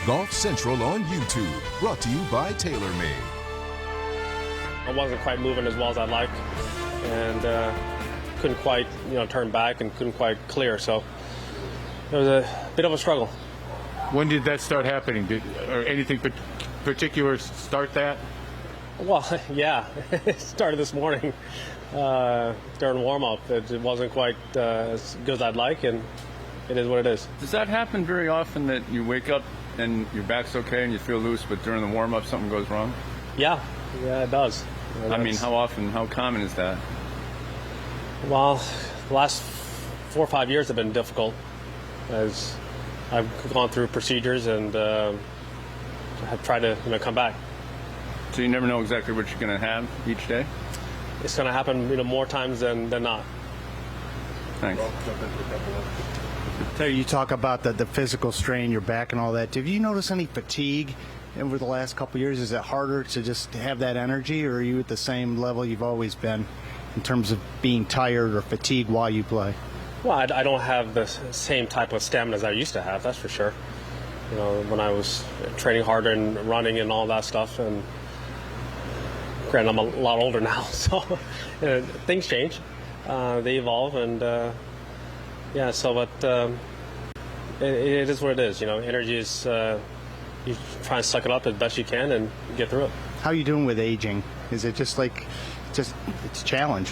Golf Central on YouTube, brought to you by TaylorMade. I wasn't quite moving as well as I'd like, and couldn't quite, turn back and couldn't quite clear. So it was a bit of a struggle. When did that start happening? Or anything particular start that? Well, yeah, it started this morning during warm-up. It wasn't quite as good as I'd like, and it is what it is. Does that happen very often, that you wake up and your back's okay and you feel loose, but during the warm-up something goes wrong? Yeah, it does. I mean, how often, how common is that? Well, the last 4 or 5 years have been difficult, as I've gone through procedures and have tried to come back. So you never know exactly what you're going to have each day? It's going to happen more times than not. Thanks. So you talk about the physical strain, your back and all that. Have you noticed any fatigue over the last couple of years? Is it harder to just have that energy, or are you at the same level you've always been in terms of being tired or fatigued while you play? Well, I don't have the same type of stamina as I used to have, that's for sure. When I was training harder and running and all that stuff. And granted, I'm a lot older now, so things change. They evolve, and it is what it is. Energy is, you try and suck it up as best you can and get through it. How are you doing with aging? Is it it's a challenge?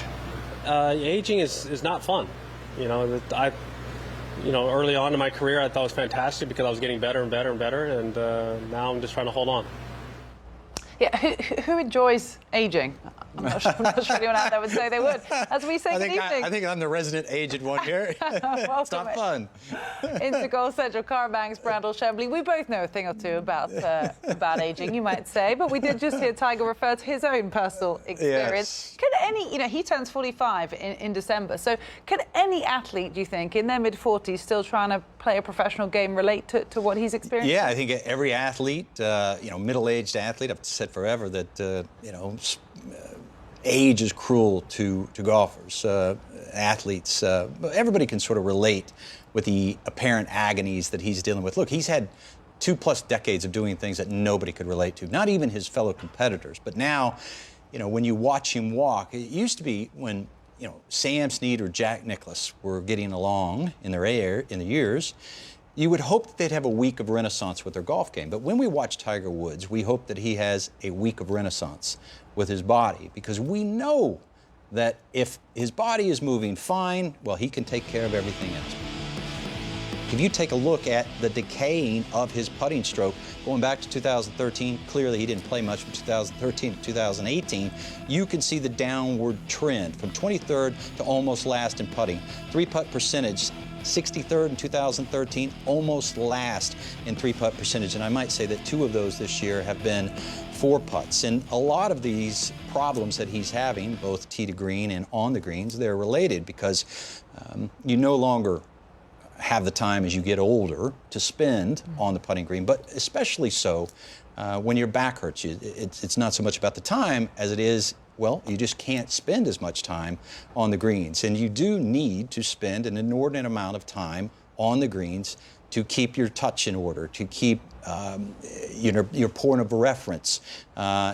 Aging is not fun. Early on in my career, I thought it was fantastic because I was getting better and better and better, and now I'm just trying to hold on. Yeah, who enjoys aging? I'm not sure anyone out there would say they would. As we say, good evening. I think I'm the resident aged one here. It's not fun. Into Golf Central, Cara Banks, Brandel Chambly. We both know a thing or two about aging, you might say, but we did just hear Tiger refer to his own personal experience. Yes. Could he turns 45 in December, so could any athlete, do you think, in their mid-40s still trying to play a professional game relate to what he's experienced? Yeah, I think every athlete, middle-aged athlete, I've said forever that, age is cruel to golfers, athletes. Everybody can sort of relate with the apparent agonies that he's dealing with. Look, he's had 2+ decades of doing things that nobody could relate to, not even his fellow competitors. But now, when you watch him walk, it used to be when, Sam Snead or Jack Nicklaus were getting along in their years, you would hope that they'd have a week of renaissance with their golf game. But when we watch Tiger Woods, we hope that he has a week of renaissance with his body, because we know that if his body is moving fine, well, he can take care of everything else. If you take a look at the decaying of his putting stroke, going back to 2013, clearly he didn't play much from 2013 to 2018, you can see the downward trend from 23rd to almost last in putting. 3-putt percentage, 63rd in 2013, almost last in 3-putt percentage. And I might say that 2 of those this year have been 4-putts. And a lot of these problems that he's having, both tee to green and on the greens, they're related because you no longer have the time as you get older to spend on the putting green, but especially so when your back hurts you. It's not so much about the time as it is, well, you just can't spend as much time on the greens. And you do need to spend an inordinate amount of time on the greens to keep your touch in order, to keep your point of reference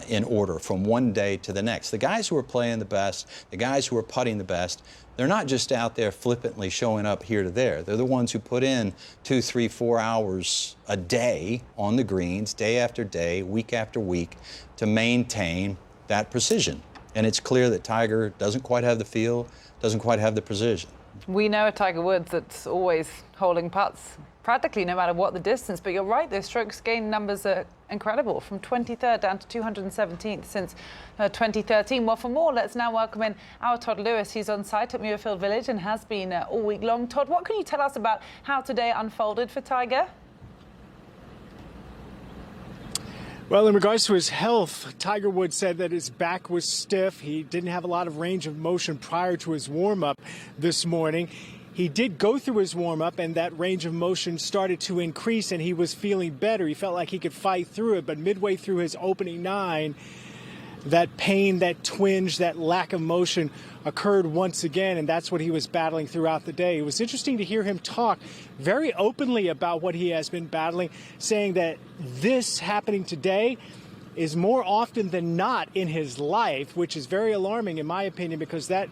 in order from one day to the next. The guys who are playing the best, the guys who are putting the best, they're not just out there flippantly showing up here to there. They're the ones who put in 2, 3, 4 hours a day on the greens, day after day, week after week, to maintain that precision. And it's clear that Tiger doesn't quite have the feel, doesn't quite have the precision. We know a Tiger Woods that's always holding putts, practically no matter what the distance. But you're right, their strokes gain numbers are incredible, from 23rd down to 217th since 2013. Well, for more, let's now welcome in our Todd Lewis. He's on site at Muirfield Village and has been all week long. Todd, what can you tell us about how today unfolded for Tiger? Well, in regards to his health, Tiger Woods said that his back was stiff. He didn't have a lot of range of motion prior to his warm-up this morning. He did go through his warm-up, and that range of motion started to increase, and he was feeling better. He felt like he could fight through it, but midway through his opening 9, that pain, that twinge, that lack of motion occurred once again, and that's what he was battling throughout the day. It was interesting to hear him talk very openly about what he has been battling, saying that this happening today is more often than not in his life, which is very alarming in my opinion, because that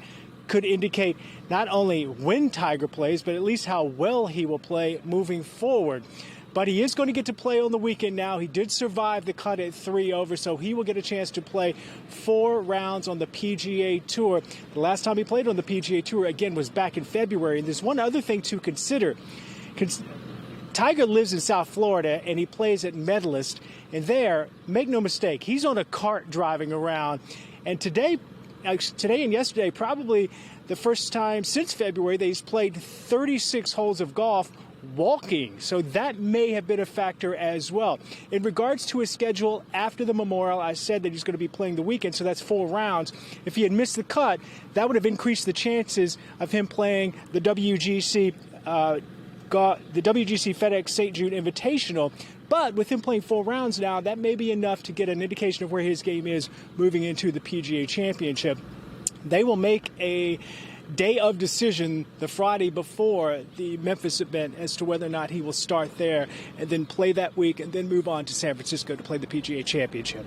could indicate not only when Tiger plays, but at least how well he will play moving forward. But he is going to get to play on the weekend now. He did survive the cut at 3 over, so he will get a chance to play 4 rounds on the PGA Tour. The last time he played on the PGA Tour, again, was back in February. And there's one other thing to consider. Tiger lives in South Florida, and he plays at Medalist. And there, make no mistake, he's on a cart driving around. And today and yesterday, probably the first time since February that he's played 36 holes of golf walking. So that may have been a factor as well. In regards to his schedule after the Memorial, I said that he's going to be playing the weekend, so that's 4 rounds. If he had missed the cut, that would have increased the chances of him playing the WGC FedEx St. Jude Invitational. But with him playing 4 rounds now, that may be enough to get an indication of where his game is moving into the PGA Championship. They will make a day of decision the Friday before the Memphis event as to whether or not he will start there and then play that week and then move on to San Francisco to play the PGA Championship.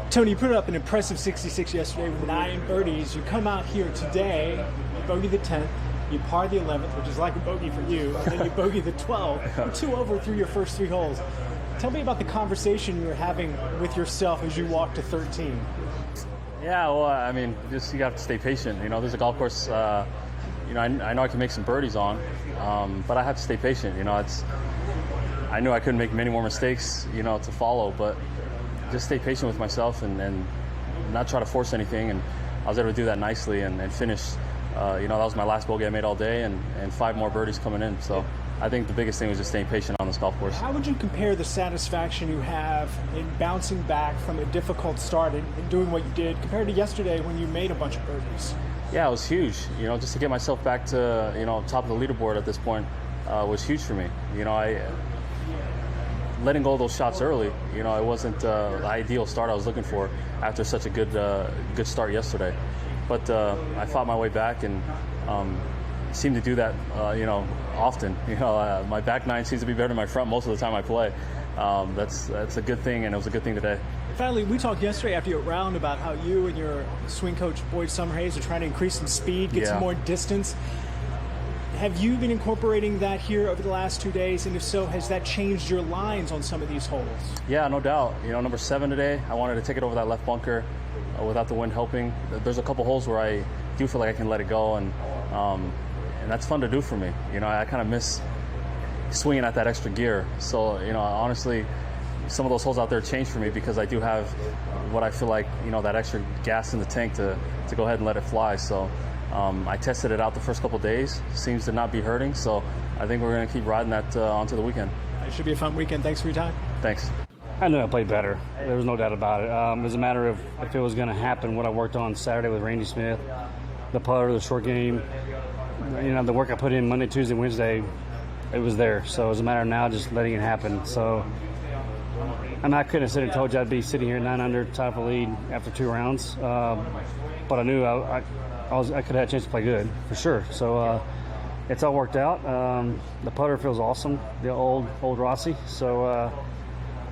Tony, you put up an impressive 66 yesterday with 9 birdies. You come out here today, you bogey the 10th, you par the 11th, which is like a bogey for you, and then you bogey the 12th. You're 2 over through your first 3 holes. Tell me about the conversation you were having with yourself as you walked to 13. Yeah, well, I mean, just you got to stay patient. You know, there's a golf course, I know I can make some birdies on, but I have to stay patient. You know, I knew I couldn't make many more mistakes, to follow, but just stay patient with myself and not try to force anything. And I was able to do that nicely and finish. That was my last bogey I made all day, and 5 more birdies coming in. So I think the biggest thing was just staying patient on this golf course. How would you compare the satisfaction you have in bouncing back from a difficult start and doing what you did compared to yesterday when you made a bunch of birdies? Yeah, it was huge. Just to get myself back to, top of the leaderboard at this point was huge for me. Letting go of those shots early, it wasn't the ideal start I was looking for after such a good start yesterday. But I fought my way back and seemed to do that, often. My back 9 seems to be better than my front most of the time I play. That's a good thing, and it was a good thing today. Finally, we talked yesterday after your round about how you and your swing coach Boyd Summerhays are trying to increase some speed, get some more distance. Have you been incorporating that here over the last 2 days? And if so, has that changed your lines on some of these holes? Yeah, no doubt. Number 7 today, I wanted to take it over that left bunker without the wind helping. There's a couple holes where I do feel like I can let it go, and that's fun to do for me. I kind of miss swinging at that extra gear. So, honestly, some of those holes out there changed for me because I do have what I feel like, that extra gas in the tank to go ahead and let it fly. So I tested it out the first couple days. Seems to not be hurting. So I think we're going to keep riding that onto the weekend. It should be a fun weekend. Thanks for your time. Thanks. I knew I played better. There was no doubt about it. It was a matter of if it was going to happen, what I worked on Saturday with Randy Smith, the putter, the short game, the work I put in Monday, Tuesday, Wednesday, it was there. So it was a matter of now just letting it happen. So I couldn't have said and told you I'd be sitting here at 9 under, top of the lead after 2 rounds. But I knew I could have had a chance to play good, for sure. So it's all worked out. The putter feels awesome, the old Rossi. So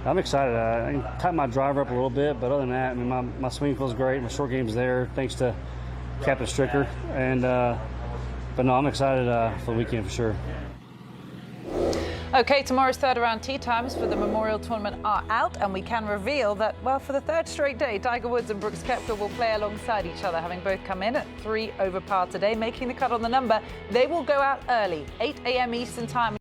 I'm excited. I tightened my driver up a little bit, but other than that, my swing feels great. My short game's there, thanks to Captain Stricker. But no, I'm excited for the weekend for sure. Okay, tomorrow's third round tee times for the Memorial Tournament are out, and we can reveal that, well, for the 3rd straight day, Tiger Woods and Brooks Koepka will play alongside each other, having both come in at 3 over par today, making the cut on the number. They will go out early, 8 a.m. Eastern Time.